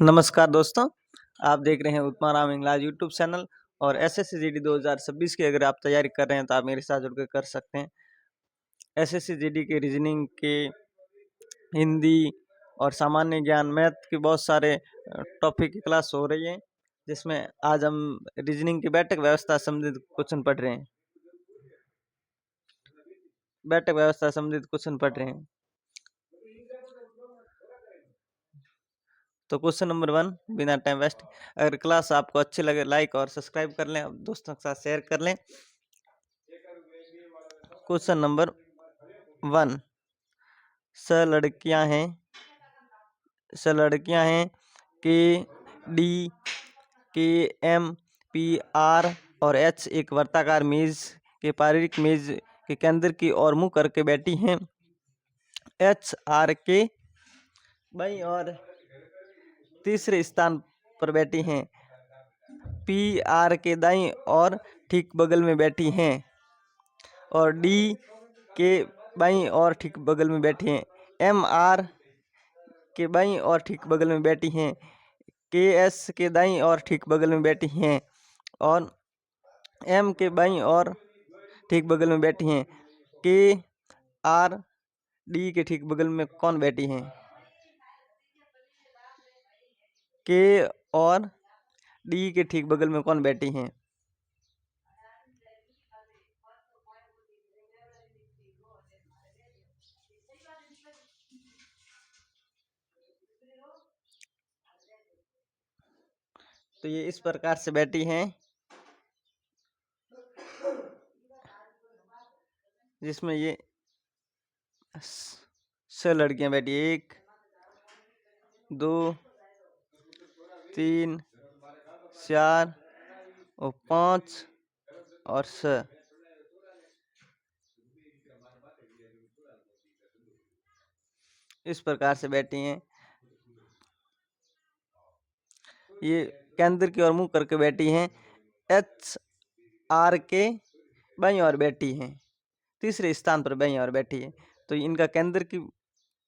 नमस्कार दोस्तों, आप देख रहे हैं उत्तमा राम इंग्लिश यूट्यूब चैनल। और SSC GD 2026 की अगर आप तैयारी कर रहे हैं तो आप मेरे साथ जुड़कर कर सकते हैं। SSC GD के रीजनिंग के, हिंदी और सामान्य ज्ञान मैथ के बहुत सारे टॉपिक की क्लास हो रही है, जिसमें आज हम रीजनिंग की बैठक व्यवस्था संबंधित क्वेश्चन पढ़ रहे हैं। बैठक व्यवस्था संबंधित क्वेश्चन पढ़ रहे हैं। तो क्वेश्चन नंबर 1, बिना टाइम वेस्ट, अगर क्लास आपको अच्छी लगे लाइक और सब्सक्राइब कर लें, दोस्तों के साथ शेयर कर लें। क्वेश्चन नंबर 1, स लड़कियां हैं के डी के एम पी आर और एच एक वर्ताकार मेज के पारीक मेज के केंद्र की ओर मुंह करके बैठी हैं। एच आर के बाईं और तीसरे स्थान पर बैठी हैं। पी आर के दाईं और ठीक बगल में बैठी हैं और डी के बाईं और ठीक बगल में बैठी हैं। एम आर के बाईं और ठीक बगल में बैठी हैं। के एस के दाईं और ठीक बगल में बैठी हैं और एम के बाईं और ठीक बगल में बैठी हैं। के आर डी के ठीक बगल में कौन बैठी हैं? के और डी के ठीक बगल में कौन बैठी हैं? तो ये इस प्रकार से बैठी हैं, जिसमें ये 6 लड़कियां बैठी, 1 2 3 4 और 5 और 6 इस प्रकार से बैठी हैं। ये केंद्र की ओर मुंह करके बैठी हैं। एच आर के बाईं ओर बैठी हैं, तीसरे स्थान पर बाईं ओर बैठी है। तो इनका केंद्र की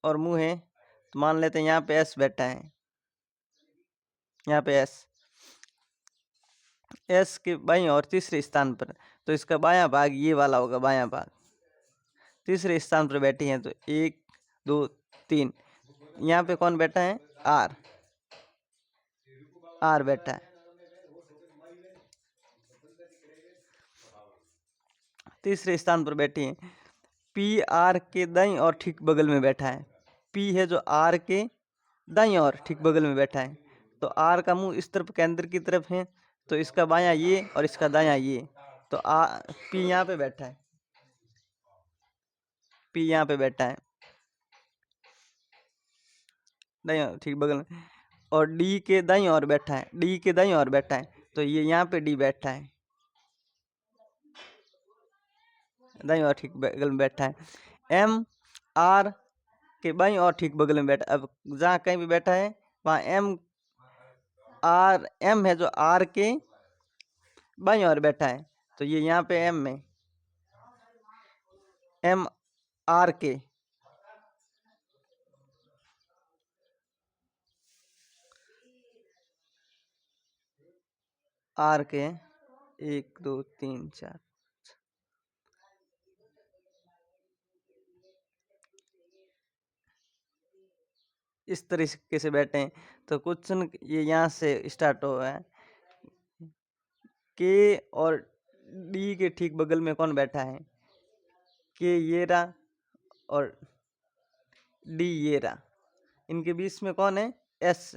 ओर मुंह है, तो मान लेते हैं यहाँ पे एस बैठा है, यहाँ पे एस के बाईं और तीसरे स्थान पर, तो इसका बायां भाग ये वाला होगा, बायां भाग। तीसरे स्थान पर बैठी हैं तो 1 2 3। यहाँ पे कौन बैठा है? आर बैठा है। तीसरे स्थान पर बैठी हैं। पी आर के दाईं और ठीक बगल में बैठा है। पी है जो आर के दाईं और ठीक बगल में बैठा है। तो आर का मुंह इस तरफ केंद्र की तरफ है, तो इसका बायां ये और इसका दायां ये। तो पी यहाँ पे बैठा है, पी यहाँ पे बैठा है दाईं ठीक बगल में। और डी के दाईं ओर बैठा है, डी के दाईं ओर बैठा है, तो ये यहाँ पे डी बैठा है, दाईं और ठीक बगल में बैठा है। एम आर के बाईं और ठीक बगल में बैठा। अब जहाँ कहीं भी बैठा है वहाँ एम है जो आर के बाईं ओर बैठा है, तो ये यहाँ पे एम में एम आर के आर के 1 2 3 4 इस तरीके से बैठे हैं। तो क्वेश्चन ये यहाँ से स्टार्ट हुआ है। के और डी के ठीक बगल में कौन बैठा है? के ये रहा और डी ये रहा। इनके बीच में कौन है? एस।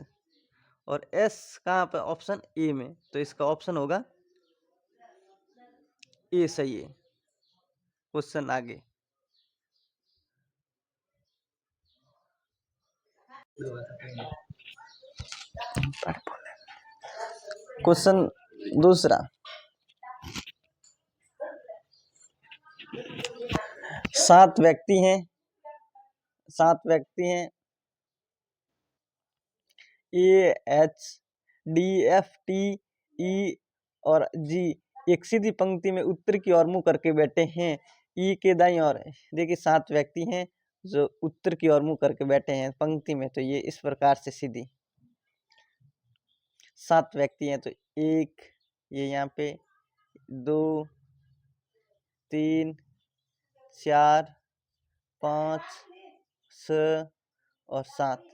और एस कहाँ पर? ऑप्शन ए में। तो इसका ऑप्शन होगा ए, सही है। क्वेश्चन आगे। क्वेश्चन दूसरा, 7 व्यक्ति हैं, 7 व्यक्ति हैं। A H D F T E और जी एक सीधी पंक्ति में उत्तर की ओर मुंह करके बैठे हैं। ई के दाईं ओर देखिए 7 व्यक्ति हैं जो उत्तर की ओर मुंह करके बैठे हैं पंक्ति में, तो ये इस प्रकार से सीधी 7 व्यक्ति हैं, तो 1 ये यहाँ पे 2 3 4 5 6 और 7,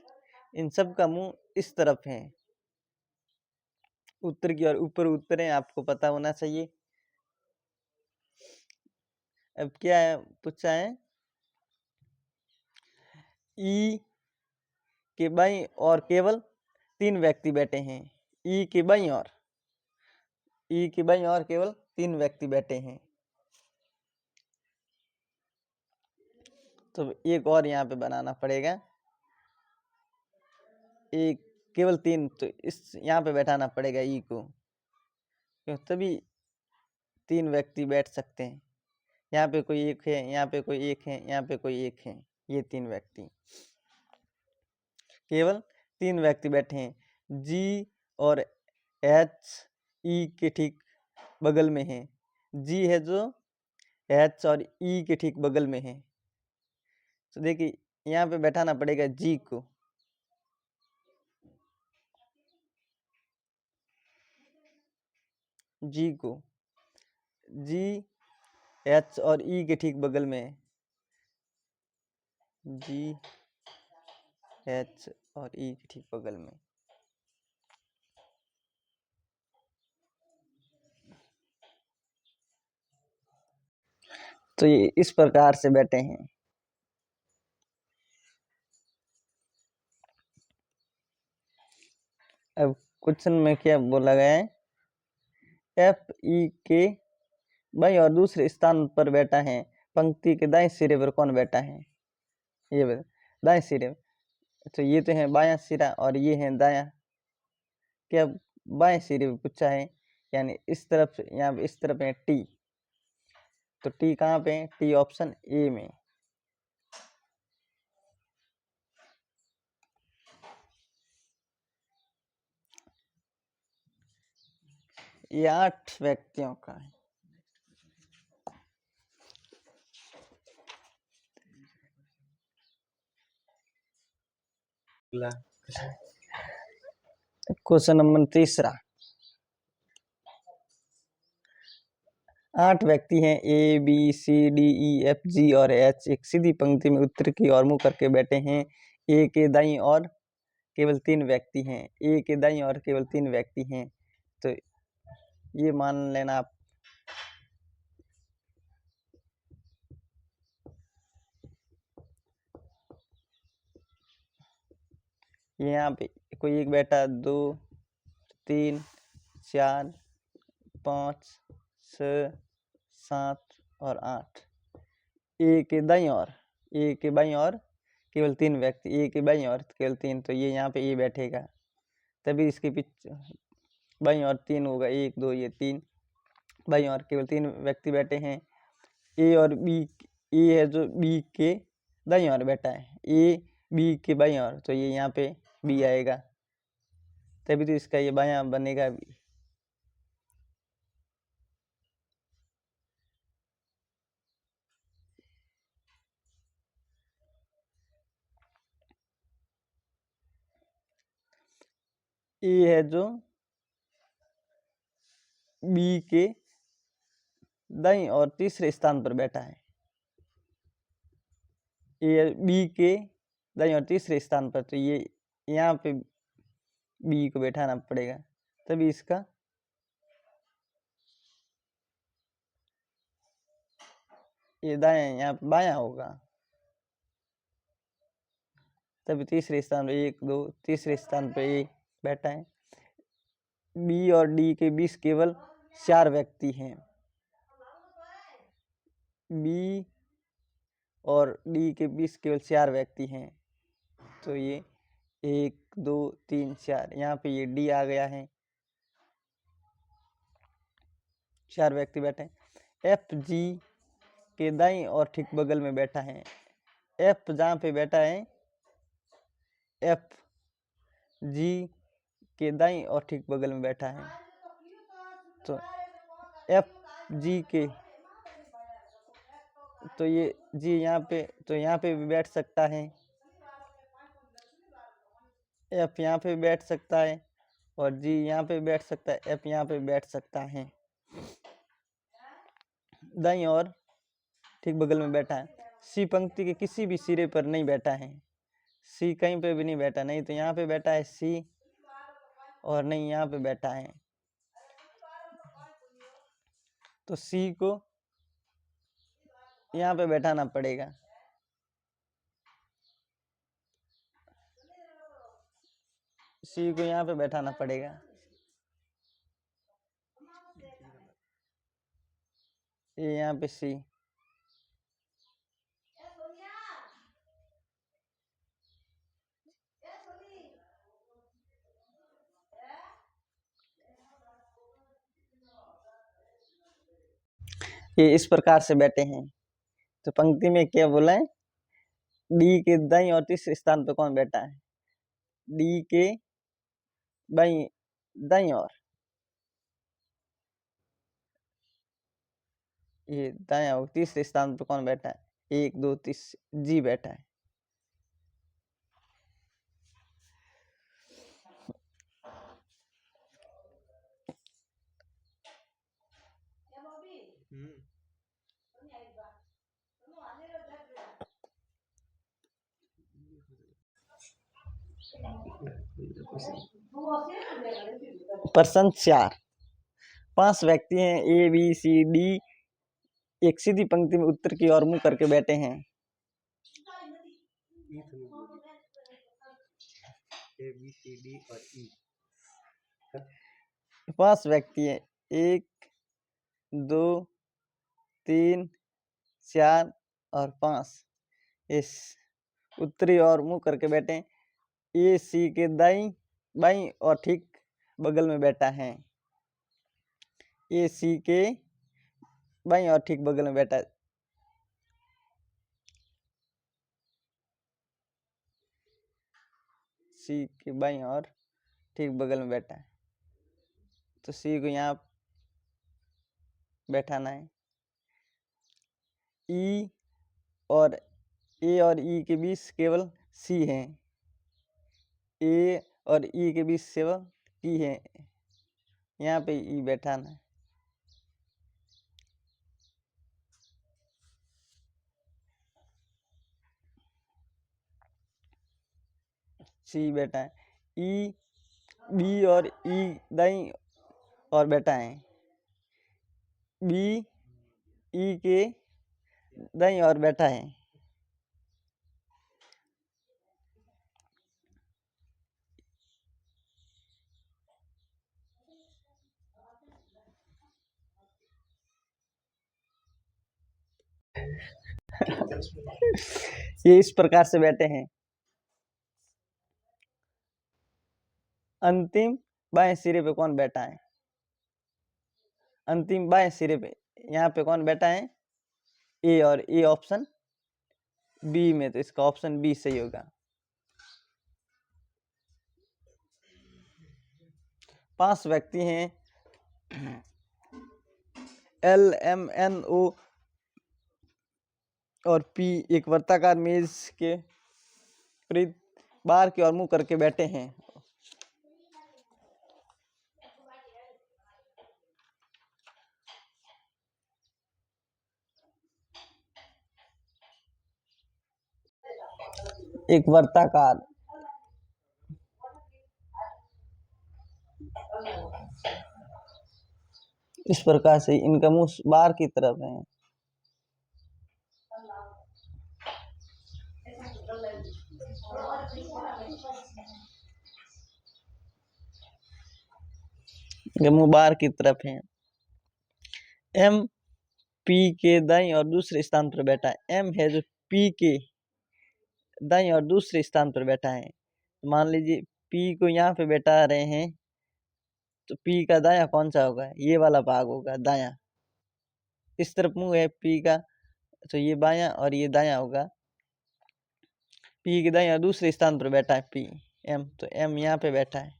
इन सब का मुंह इस तरफ है, उत्तर की ओर ऊपर उत्तर है, आपको पता होना चाहिए। अब क्या है पूछा है, ई के बाईं और केवल 3 व्यक्ति बैठे हैं, ई के बाईं और केवल 3 व्यक्ति बैठे हैं, तो एक और यहाँ पे बनाना पड़ेगा, एक केवल 3, तो इस यहाँ पे बैठाना पड़ेगा ई को, क्यों तभी 3 व्यक्ति बैठ सकते हैं। यहाँ पे कोई एक है, यहाँ पे कोई एक है, यहाँ पे कोई एक है, ये 3 व्यक्ति, केवल 3 व्यक्ति बैठे हैं। जी और एच ई के ठीक बगल में है, जी है जो एच और ई के ठीक बगल में है, तो देखिए यहाँ पे बैठाना पड़ेगा जी को, जी एच और ई के ठीक बगल में है, जी एच और ई के ठीक बगल में, तो ये इस प्रकार से बैठे हैं। अब क्वेश्चन में क्या बोला गया है, एफ ई के बाईं और दूसरे स्थान पर बैठा है, पंक्ति के दाएं सिरे पर कौन बैठा है, ये दाएं सिरे, तो ये तो है बायां सिरा और ये है दायां, क्या बाएं सिरे पे पूछा है, यानी इस तरफ, यहाँ पे इस तरफ है टी, तो टी कहाँ पे है, टी ऑप्शन ए में। ये 8 व्यक्तियों का है। क्वेश्चन नंबर 3, 8 व्यक्ति हैं, A B C D E F G और एच एक सीधी पंक्ति में उत्तर की ओर मुंह करके बैठे हैं, ए के दाईं और केवल 3 व्यक्ति हैं, ए के दाईं और केवल 3 व्यक्ति हैं, तो ये मान लेना आप, यहाँ पे कोई एक बैठा, 2 3 4 5 6 7 और 8, ए के दाईं और केवल 3 व्यक्ति, ए के बाईं और केवल 3, तो ये यहाँ पे ए बैठेगा, तभी इसके पीछे बाईं और 3 होगा, 1 2 ये 3, बाईं और केवल 3 व्यक्ति बैठे हैं, ए और बी, ए है जो बी के दाईं ओर बैठा है, ए बी के बाईं ओर, तो ये यहाँ पे बी आएगा, तभी तो इसका ये बायां बनेगा बी। ए है जो बी के दाईं और तीसरे स्थान पर बैठा है, ए बी के दाईं और तीसरे स्थान पर, तो ये यहाँ पे बी को बैठाना पड़ेगा, तभी इसका ये दायां यहाँ पे बायां होगा, तभी तीसरे स्थान पे 1 2 तीसरे स्थान पे ए बैठा है। बी और डी के बीच केवल 4 व्यक्ति हैं, बी और डी के बीच केवल 4 व्यक्ति हैं, तो ये 1 2 3 4, यहाँ पे ये डी आ गया है, 4 व्यक्ति बैठे हैं। एफ जी के दाईं और ठीक बगल में बैठा है, एफ जहाँ पे बैठा है, एफ जी के दाईं और ठीक बगल में बैठा है, तो एफ जी के तो ये जी यहाँ पे, तो यहाँ पे भी बैठ सकता है, एफ यहाँ पे बैठ सकता है, और जी यहाँ पे बैठ सकता है, एफ यहाँ पे बैठ सकता है। दाईं और ठीक बगल में बैठा है। सी पंक्ति के किसी भी सिरे पर नहीं बैठा है, सी कहीं पे भी नहीं बैठा, नहीं तो यहाँ पे बैठा है सी, और नहीं यहाँ पे बैठा है। तो सी को यहाँ पे बैठाना पड़ेगा, सी को यहाँ पे बैठाना पड़ेगा। ये यहाँ पे सी, ये इस प्रकार से बैठे हैं। तो पंक्ति में क्या बोला है, डी के दाईं और तीसरे स्थान पे कौन बैठा है, डी के बाईं दाईं और, ये दायां और तीसरे स्थान पे कौन बैठा है, 1 2 3 जी बैठा है। प्रश्न 4, 5 व्यक्ति हैं ए बी सी डी, एक सीधी पंक्ति में उत्तर की ओर मुंह करके बैठे हैं। ए बी सी डी और ई, 5 व्यक्ति हैं, 1 2 3 4 और 5, इस उत्तरी और मुंह करके बैठे। ए सी के दाईं बाईं और ठीक बगल में बैठा है, ए सी के बाईं और ठीक बगल में बैठा है। सी के बाईं और ठीक बगल में बैठा है, तो सी को यहाँ बैठाना है। ई और ए और ई के बीच केवल सी है, ए और ई के बीच केवल ई है, यहाँ पे ई बैठाना है। सी बैठा है, ई बी और ई दाईं और बैठा है, बी ई के दाईं और बैठा है। ये इस प्रकार से बैठे हैं। अंतिम बाएं सिरे पे कौन बैठा है, अंतिम बाएं सिरे पे यहाँ पे कौन बैठा है, ए, और ए ऑप्शन बी में, तो इसका ऑप्शन बी सही होगा। 5 व्यक्ति हैं, एल एम एन ओ और पी एक वर्ताकार मेज के विपरीत बाहर की ओर मुंह करके बैठे हैं। एक वर्ताकार इस प्रकार से इनका मुंह बाहर की तरफ है। मुंह बाहर की तरफ है। एम पी के दाईं और दूसरे स्थान पर बैठा है, एम है जो पी के दाईं और दूसरे स्थान पर बैठा है। मान लीजिए पी को यहाँ पे बैठा रहे हैं, तो पी का दायां कौन सा होगा, ये वाला भाग होगा दायां, इस तरफ मुंह है पी का, तो ये बायां और ये दायां होगा। पी के दायां दूसरे स्थान पर बैठा है पी एम, तो एम यहाँ पे बैठा है,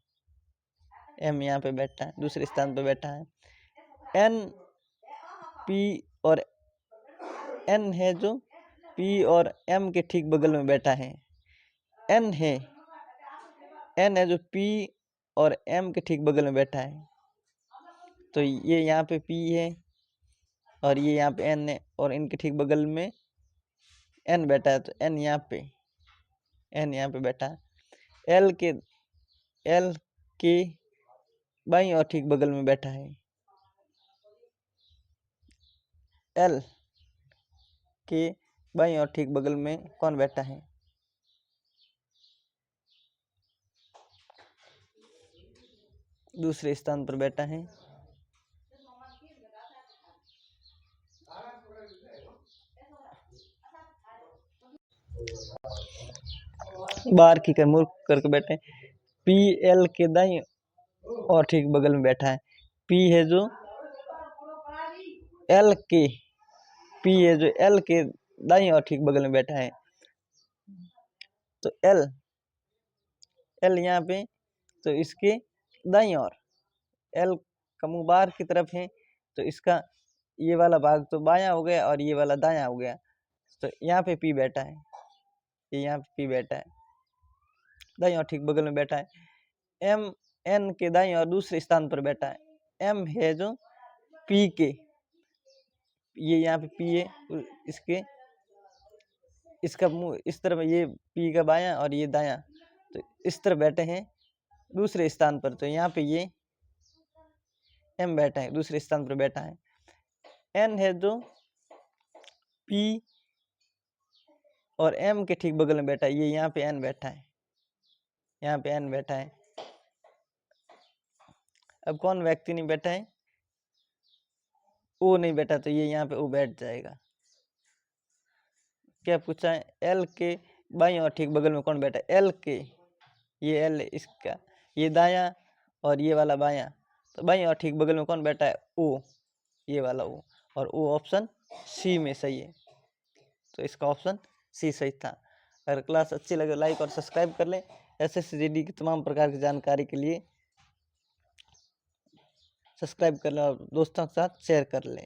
एम यहाँ पे बैठा है, दूसरे स्थान पर बैठा है। एन पी और एन है जो पी और एम के ठीक बगल में बैठा है। एन है जो पी और एम के ठीक बगल में बैठा है। तो ये यहाँ पे पी है और ये यहाँ पे एन है और इनके ठीक बगल में एन बैठा है। तो एन यहाँ पे बैठा है। एल के बाईं और ठीक बगल में बैठा है। एल के बाईं और ठीक बगल में कौन बैठा है? दूसरे स्थान पर बैठा है। बार की कर मुड़ करके बैठे। पी एल के दाईं और ठीक बगल में बैठा है। पी है जो एल के दाईं और ठीक बगल में बैठा है। तो एल यहाँ पे, तो इसके दाईं और एल का मुंह बाहर की तरफ है, तो इसका ये वाला भाग तो बायां हो गया और ये वाला दायां हो गया। तो यहाँ पे पी बैठा है, ये यहाँ पे पी बैठा है, दाईं और ठीक बगल में बैठा है। एम एन के दाईं और दूसरे स्थान पर बैठा है। एम है जो पी के, ये यहाँ पे पी है, इसका मुंह इस तरफ, ये पी का बायां और ये दायां, तो इस तरफ बैठे हैं दूसरे स्थान पर। तो यहाँ पे ये एम बैठा है, दूसरे स्थान पर बैठा है। एन है जो पी और एम के ठीक बगल में बैठा है। ये यहाँ पे एन बैठा है, यहाँ पे एन बैठा है। अब कौन व्यक्ति नहीं बैठा है? ओ नहीं बैठा, तो ये यहाँ पे ओ बैठ जाएगा। क्या पूछा है? एल के बाईं और ठीक बगल में कौन बैठा है? एल के, ये एल इसका, ये दायां और ये वाला बायां, तो बाईं और ठीक बगल में कौन बैठा है? ओ, ये वाला ओ। और ओ ऑप्शन सी में सही है, तो इसका ऑप्शन सी सही था। अगर क्लास अच्छी लगे लाइक और सब्सक्राइब कर लें। SSCGD की तमाम प्रकार की जानकारी के लिए सब्सक्राइब कर लें और दोस्तों के साथ शेयर कर लें।